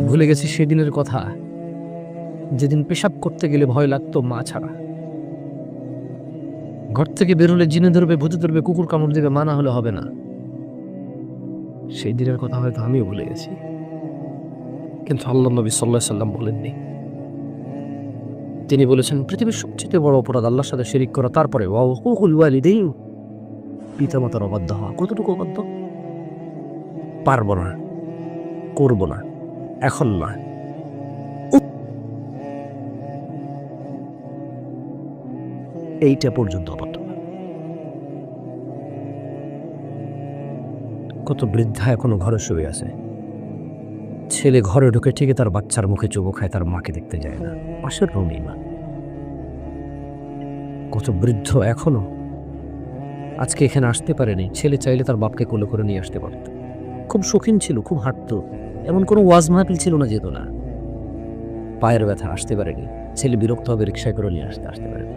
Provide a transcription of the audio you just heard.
ভুলে গেছি সেদিনের কথা, যেদিন পেশাব করতে গেলে ভয় লাগতো মা ছাড়া। ঘর থেকে বেরোলে জিনে ধরবে, ভূতে ধরবে, কুকুর কামড় দেবে, মানা হলে হবে না। সেই দিনের কথা হয়তো আমিও ভুলে গেছি, কিন্তু আল্লাহ নবী সাল্লাল্লাহু আলাইহি সাল্লাম বলেননি। তিনি বলেছেন পৃথিবীর সবচেয়ে বড় অপরাধ আল্লাহর সাথে শিরিক করা, তারপরে ওয়া হুকুকুল ওয়ালিদাইন, পিতামাতার অবাধ্য হওয়া। কতটুকু অবাধ্য? পারবো না, করবো না, এখন না। এইটা পর্যন্ত অবাধ্য। কত বৃদ্ধা এখনো ঘরে শুয়ে আছে, ছেলে ঘরে ঢুকে ঠিকই তার বাচ্চার মুখে চুমু খায়, তার মাকে দেখতে যায় না, পাশের রুমেই মা। কত বৃদ্ধ এখনো আজকে এখানে আসতে পারেনি, ছেলে চাইলে তার বাপকে কোলে করে নিয়ে আসতে পারত। খুব শৌখিন ছিল, খুব হাঁটতো, এমন কোনো ওয়াজ মাহফিল ছিল না যেত না। পায়ের ব্যথা, আসতে পারেনি, ছেলে বিরক্ত হবে, রিক্সায় করে নিয়ে আসতে পারেনি।